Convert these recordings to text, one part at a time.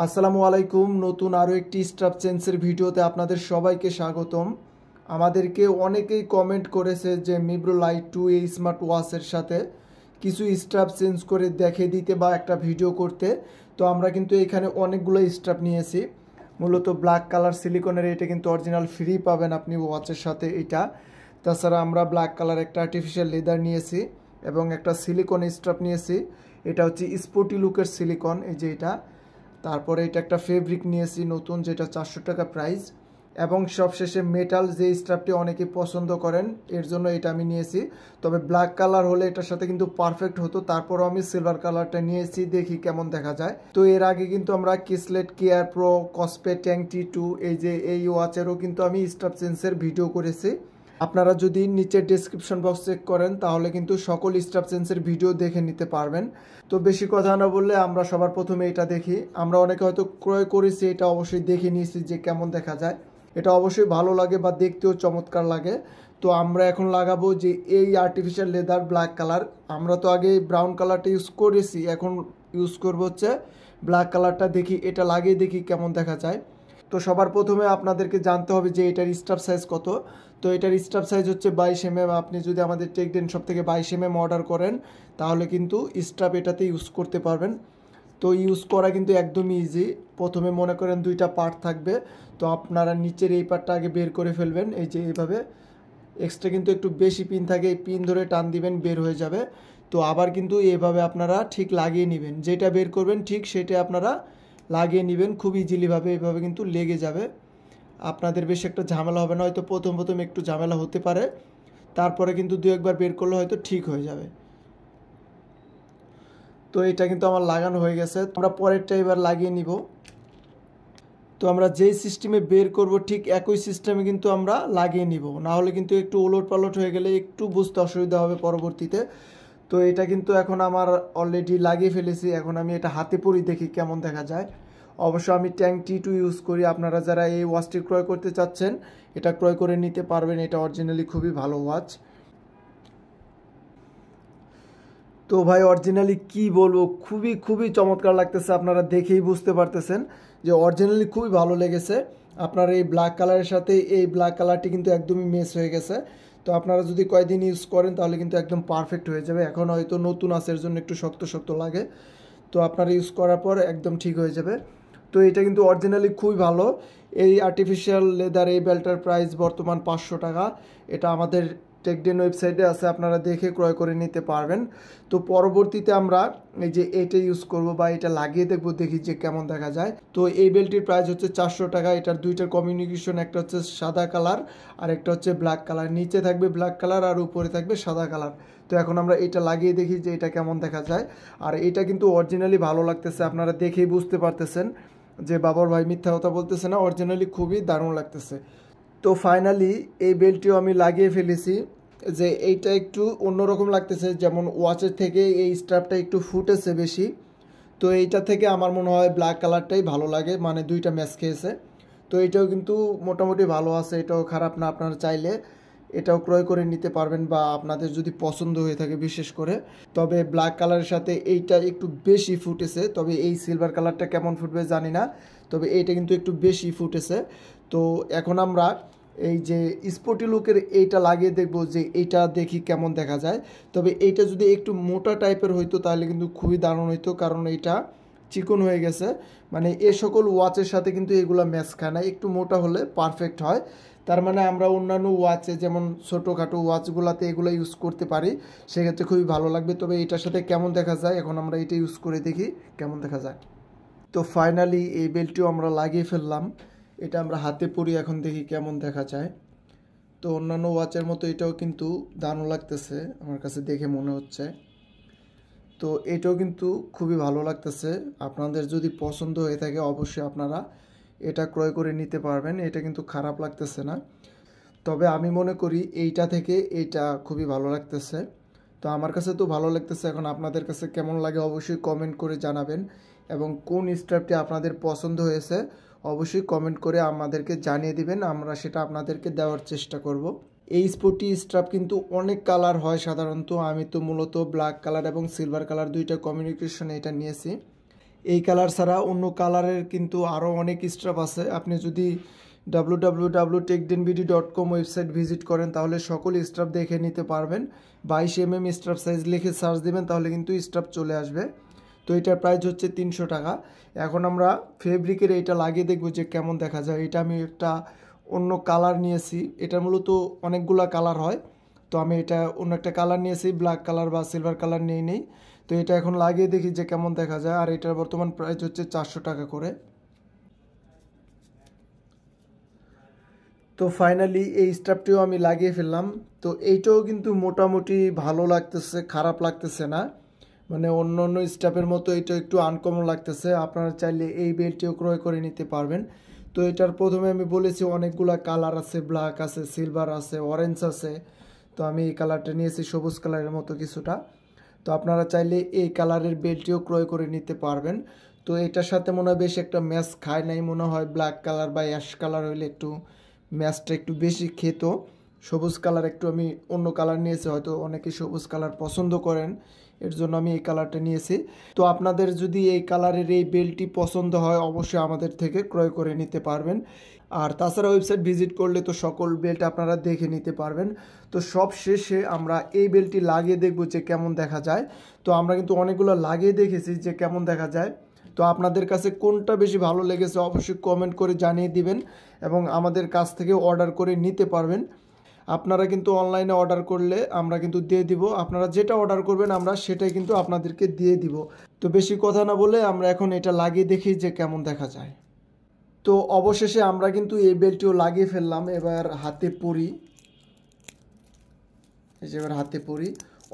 আসসালামু আলাইকুম। নতুন আরও একটি স্ট্র্যাপ চেঞ্জের ভিডিওতে আপনাদের সবাইকে স্বাগতম। আমাদেরকে অনেকেই কমেন্ট করেছে যে মিব্রো লাইট 2 এই স্মার্ট ওয়াচের সাথে কিছু স্ট্র্যাপ চেঞ্জ করে দেখে দিতে বা একটা ভিডিও করতে। তো আমরা কিন্তু এখানে অনেকগুলো স্ট্র্যাপ নিয়েছি। মূলত ব্ল্যাক কালার সিলিকনের, এটা কিন্তু অরিজিনাল ফ্রি পাবেন আপনি ওয়াচের সাথে এটা। তাছাড়া আমরা ব্ল্যাক কালার একটা আর্টিফিশিয়াল লেদার নিয়েছি এবং একটা সিলিকন স্ট্র্যাপ নিয়েছি। এটা হচ্ছে স্পোর্টি লুকের সিলিকন, এই যে এটা। তারপরে এটা একটা ফেব্রিক নিয়েছি নতুন, যেটা 400 টাকা প্রাইস। এবং সবশেষে মেটাল যে স্ট্র্যাপটি অনেকে পছন্দ করেন, এর জন্য এটা আমি নিয়েছি। তবে ব্ল্যাক কালার হলে এটার সাথে কিন্তু পারফেক্ট হতো, তারপরও আমি সিলভার কালারটা নিয়েছি, দেখি কেমন দেখা যায়। তো এর আগে কিন্তু আমরা কিসলেট কেয়ার প্রো, কসপেট T2 এই ওয়াচেরও কিন্তু আমি স্ট্র্যাপ চেঞ্জের ভিডিও করেছি। আপনারা যদি নিচের ডেসক্রিপশন বক্স চেক করেন তাহলে কিন্তু সকল স্ট্র্যাপ চেঞ্জের ভিডিও দেখে নিতে পারবেন। তো বেশি কথা না বললে আমরা সবার প্রথমে এটা দেখি। আমরা অনেকে হয়তো ক্রয় করেছি, এটা অবশ্যই দেখে নিয়েছি যে কেমন দেখা যায়। এটা অবশ্যই ভালো লাগে বা দেখতেও চমৎকার লাগে। তো আমরা এখন লাগাবো যে এই আর্টিফিশিয়াল লেদার ব্ল্যাক কালার। আমরা তো আগে ব্রাউন কালারটা ইউজ করেছি, এখন ইউজ করবো হচ্ছে ব্ল্যাক কালারটা। দেখি এটা লাগিয়ে দেখি কেমন দেখা যায়। তো সবার প্রথমে আপনাদেরকে জানতে হবে যে এটার স্ট্র্যাপ সাইজ কত। তো এটার স্ট্র্যাপ সাইজ হচ্ছে 22 mm। আপনি যদি আমাদের টেকডেন শপ থেকে 22 mm অর্ডার করেন তাহলে কিন্তু স্ট্র্যাপ এটাতে ইউজ করতে পারবেন। তো ইউজ করা কিন্তু একদমই ইজি। প্রথমে মনে করেন দুইটা পার্ট থাকবে, তো আপনারা নিচের এই পার্টটা আগে বের করে ফেলবেন, এই যে এইভাবে। এক্সট্রা কিন্তু একটু বেশি পিন থাকে, এই পিন ধরে টান দিবেন, বের হয়ে যাবে। তো আবার কিন্তু এইভাবে আপনারা ঠিক লাগিয়ে নেবেন, যেটা বের করবেন ঠিক সেটা আপনারা লাগিয়ে নেবেন খুব ইজিলিভাবে। এইভাবে কিন্তু লেগে যাবে, আপনাদের বেশি একটা ঝামেলা হবে না। হয়তো প্রথম একটু ঝামেলা হতে পারে, তারপরে কিন্তু দু একবার বের করলে হয়তো ঠিক হয়ে যাবে। তো এটা কিন্তু আমার লাগানো হয়ে গেছে, আমরা পরেরটা এবার লাগিয়ে নিব। তো আমরা যেই সিস্টেমে বের করব ঠিক একই সিস্টেমে কিন্তু আমরা লাগিয়ে নিব, না হলে কিন্তু একটু ওলট পালট হয়ে গেলে একটু বুঝতে অসুবিধা হবে পরবর্তীতে। তো এটা কিন্তু এখন আমার অলরেডি লাগিয়ে ফেলেছি, এখন আমি এটা হাতে পরি, দেখি কেমন দেখা যায়। অবশ্য আমি T2 ইউজ করি। আপনারা যারা এই ওয়াচটি ক্রয় করতে চাচ্ছেন এটা ক্রয় করে নিতে পারবেন, এটা অরিজিনালি খুবই ভালো ওয়াচ। তো ভাই অরিজিনালি কি বলবো, খুবই চমৎকার লাগতেছে। আপনারা দেখেই বুঝতে পারতেছেন যে অরিজিনালি খুবই ভালো লেগেছে। আপনার এই ব্ল্যাক কালারের সাথে এই ব্ল্যাক কালারটি কিন্তু একদমই মেচ হয়ে গেছে। তো আপনারা যদি কয়েকদিন ইউজ করেন তাহলে কিন্তু একদম পারফেক্ট হয়ে যাবে। এখন হয়তো নতুন আছে, এর জন্য একটু শক্ত লাগে। তো আপনারা ইউজ করার পর একদম ঠিক হয়ে যাবে। তো এটা কিন্তু অরিজিনালি খুবই ভালো। এই আর্টিফিশিয়াল লেদার এই বেল্টার প্রাইস বর্তমান 500 টাকা। এটা আমাদের টেকডেন ওয়েবসাইটে আছে, আপনারা দেখে ক্রয় করে নিতে পারবেন। তো পরবর্তীতে আমরা এই যে এটা ইউজ করব বা এটা লাগিয়ে দেখবো, দেখি যে কেমন দেখা যায়। তো এই বেল্টটির প্রাইস হচ্ছে 400 টাকা। এটার দুইটার কমিউনিকেশন, একটা হচ্ছে সাদা কালার আর একটা হচ্ছে ব্ল্যাক কালার। নিচে থাকবে ব্ল্যাক কালার আর উপরে থাকবে সাদা কালার। তো এখন আমরা এটা লাগিয়ে দেখি যে এটা কেমন দেখা যায়। আর এটা কিন্তু অরিজিনালি ভালো লাগতেছে, আপনারা দেখেই বুঝতে পারতেছেন যে বাবর ভাই মিথ্যা কথা বলতেছে না, অরিজিনালি খুবই দারুণ লাগতেছে। তো ফাইনালি এই বেল্টটিও আমি লাগিয়ে ফেলেছি। যে এইটা একটু অন্যরকম লাগতেছে, যেমন ওয়াচের থেকে এই স্ট্র্যাপটা একটু ফুটেছে বেশি। তো এইটা থেকে আমার মনে হয় ব্ল্যাক কালারটাই ভালো লাগে, মানে দুইটা ম্যাচ খেয়েছে। তো এটাও কিন্তু মোটামুটি ভালো আছে, এটাও খারাপ না। আপনারা চাইলে এটাও ক্রয় করে নিতে পারবেন বা আপনাদের যদি পছন্দ হয়ে থাকে বিশেষ করে। তবে ব্ল্যাক কালারের সাথে এইটা একটু বেশি ফুটেছে, তবে এই সিলভার কালারটা কেমন ফুটবে জানি না, তবে এইটা কিন্তু একটু বেশি ফুটেছে। তো এখন আমরা এই যে স্পোর্টি লুকের এইটা লাগিয়ে দেখব যে এইটা দেখি কেমন দেখা যায়। তবে এইটা যদি একটু মোটা টাইপের হইতো তাহলে কিন্তু খুবই দারুণ হইতো, কারণ এইটা চিকন হয়ে গেছে। মানে এ সকল ওয়াচের সাথে কিন্তু এগুলো ম্যাচ খায় না, একটু মোটা হলে পারফেক্ট হয়। তার মানে আমরা অন্যান্য ওয়াচে যেমন ছোটোখাটো ওয়াচগুলোতে এগুলো ইউজ করতে পারি, সেক্ষেত্রে খুবই ভালো লাগবে। তবে এটার সাথে কেমন দেখা যায় এখন আমরা এটা ইউজ করে দেখি কেমন দেখা যায়। তো ফাইনালি এই বেল্টটিও আমরা লাগিয়ে ফেললাম, এটা আমরা হাতে পরি, এখন দেখি কেমন দেখা যায়। তো অন্যান্য ওয়াচের মতো এটাও কিন্তু দারুণ লাগতেছে আমার কাছে দেখে মনে হচ্ছে। তো এটাও কিন্তু খুবই ভালো লাগতেছে। আপনাদের যদি পছন্দ হয়ে থাকে অবশ্যই আপনারা এটা ক্রয় করে নিতে পারবেন, এটা কিন্তু খারাপ লাগতেছে না। তবে আমি মনে করি এইটা থেকে এইটা খুবই ভালো লাগতেছে। তো আমার কাছে তো ভালো লাগতেছে, এখন আপনাদের কাছে কেমন লাগে অবশ্যই কমেন্ট করে জানাবেন। এবং কোন স্ট্র্যাপটি আপনাদের পছন্দ হয়েছে অবশ্যই কমেন্ট করে আমাদেরকে জানিয়ে দিবেন, আমরা সেটা আপনাদেরকে দেওয়ার চেষ্টা করব। এই স্পোর্টি স্ট্র্যাপ কিন্তু অনেক কালার হয় সাধারণত, আমি তো মূলত ব্ল্যাক কালার এবং সিলভার কালার দুইটা কমিউনিকেশনে এটা নিয়েছি। এই কালার ছাড়া অন্য কালারের কিন্তু আরও অনেক স্ট্রাপ আছে। আপনি যদি www.techdenbd.com ওয়েবসাইট ভিজিট করেন তাহলে সকল স্ট্রাপ দেখে নিতে পারবেন। 22mm স্ট্রাপ সাইজ লিখে সার্চ দিবেন তাহলে কিন্তু স্ট্রাপ চলে আসবে। তো এটার প্রাইস হচ্ছে 300 টাকা। এখন আমরা ফেব্রিকের এইটা লাগিয়ে দেখব যে কেমন দেখা যায়। এটা আমি একটা অন্য কালার নিয়েছি, এটা মূলত অনেকগুলা কালার হয়, তো আমি এটা অন্য একটা কালার নিয়েছি, ব্ল্যাক কালার বা সিলভার কালার নেই। তো এটা এখন লাগিয়ে দেখি যে কেমন দেখা যায়। আর এটার বর্তমান প্রাইস হচ্ছে 400 টাকা করে। তো ফাইনালি এই স্ট্রাপটিও আমি লাগিয়ে ফেললাম। তো এইটাও কিন্তু মোটামুটি ভালো লাগতেছে, খারাপ লাগতেছে না, মানে অন্য অন্য স্ট্রাপের মতো এটা একটু আনকমন লাগতেছে। আপনারা চাইলে এই বেল্টটিও ক্রয় করে নিতে পারবেন। তো এটার প্রথমে আমি বলেছি অনেকগুলা কালার আছে, ব্ল্যাক আছে, সিলভার আছে, অরেঞ্জ আছে। তো আমি এই কালারটা নিয়েছি সবুজ কালারের মতো কিছুটা। তো আপনারা চাইলে এই কালারের বেল্টটিও ক্রয় করে নিতে পারবেন। তো এটার সাথে মনে হয় বেশি একটা ম্যাচ খায় নাই, মনে হয় ব্ল্যাক কালার বা অ্যাশ কালার হইলে একটু ম্যাচটা একটু বেশি খেত। সবুজ কালার একটু আমি অন্য কালার নিয়েছি, হয়তো অনেকে সবুজ কালার পছন্দ করেন, এর জন্য আমি এই কালারটা নিয়েছি। তো আপনাদের যদি এই কালারের এই বেল্টটি পছন্দ হয় অবশ্যই আমাদের থেকে ক্রয় করে নিতে পারবেন। আর তাছাড়া ওয়েবসাইট ভিজিট করলে তো সকল বেল্ট আপনারা দেখে নিতে পারবেন। তো সব শেষে আমরা এই বেল্টটি লাগিয়ে দেখব যে কেমন দেখা যায়। তো আমরা কিন্তু অনেকগুলো লাগিয়ে দেখেছি যে কেমন দেখা যায়। তো আপনাদের কাছে কোনটা বেশি ভালো লেগেছে অবশ্যই কমেন্ট করে জানিয়ে দিবেন এবং আমাদের কাছ থেকে অর্ডার করে নিতে পারবেন। আপনারা কিন্তু অনলাইনে অর্ডার করলে আমরা কিন্তু দিয়ে দিব, আপনারা যেটা অর্ডার করবেন আমরা সেটাই কিন্তু আপনাদেরকে দিয়ে দিব। তো বেশি কথা না বলে আমরা এখন এটা লাগিয়ে দেখি যে কেমন দেখা যায়। তো অবশেষে আমরা কিন্তু এই বেল্টটিও লাগিয়ে ফেললাম। এবার হাতে পরি, এই যে এবার হাতে পরি।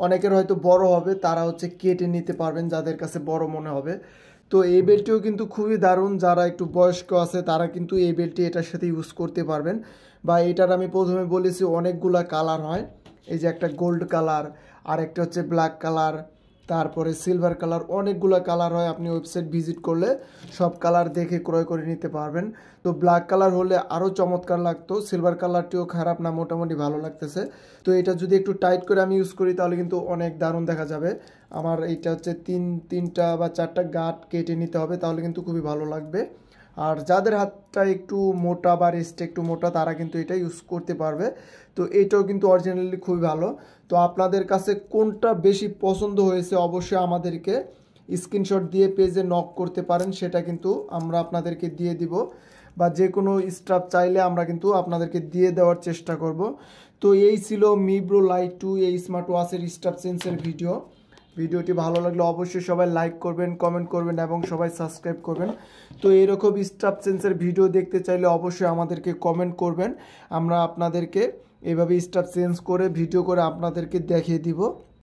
অনেকের হয়তো বড় হবে, তারা হচ্ছে কেটে নিতে পারবেন যাদের কাছে বড় মনে হবে। তো এই বেল্টটিও কিন্তু খুবই দারুণ, যারা একটু বয়স্ক আছে তারা কিন্তু এই বেল্টটি এটার সাথে ইউজ করতে পারবেন। বা এটার আমি প্রথমে বলেছি অনেকগুলা কালার হয়, এই যে একটা গোল্ড কালার, আর একটা হচ্ছে ব্ল্যাক কালার, তারপরে সিলভার কালার, অনেকগুলো কালার হয়। আপনি ওয়েবসাইট ভিজিট করলে সব কালার দেখে ক্রয় করে নিতে পারবেন। তো ব্ল্যাক কালার হলে আরও চমৎকার লাগতো, সিলভার কালারটিও খারাপ না, মোটামুটি ভালো লাগতেছে। তো এটা যদি একটু টাইট করে আমি ইউজ করি তাহলে কিন্তু অনেক দারুণ দেখা যাবে। আমার এইটা হচ্ছে তিনটা বা চারটা গাঁট কেটে নিতে হবে, তাহলে কিন্তু খুবই ভালো লাগবে। আর যাদের হাতটা একটু মোটা বা রিস্টটা একটু মোটা তারা কিন্তু এটা ইউজ করতে পারবে। তো এটাও কিন্তু অরিজিনালি খুবই ভালো। তো আপনাদের কাছে কোনটা বেশি পছন্দ হয়েছে অবশ্যই আমাদেরকে স্ক্রিনশট দিয়ে পেজে নক করতে পারেন, সেটা কিন্তু আমরা আপনাদেরকে দিয়ে দিব। বা যে কোনো স্টাফ চাইলে আমরা কিন্তু আপনাদেরকে দিয়ে দেওয়ার চেষ্টা করব। তো এই ছিল মিব্রো লাইট 2 এই স্মার্ট ওয়াচের স্টাফ চেঞ্জের ভিডিওটি ভালো লাগলে অবশ্যই সবাই লাইক করবেন, কমেন্ট করবেন এবং সবাই সাবস্ক্রাইব করবেন। তো এরকম স্টাফ চেঞ্জের ভিডিও দেখতে চাইলে অবশ্যই আমাদেরকে কমেন্ট করবেন, আমরা আপনাদেরকে এভাবে স্টাফ চেঞ্জ করে ভিডিও করে আপনাদেরকে দেখিয়ে দিব।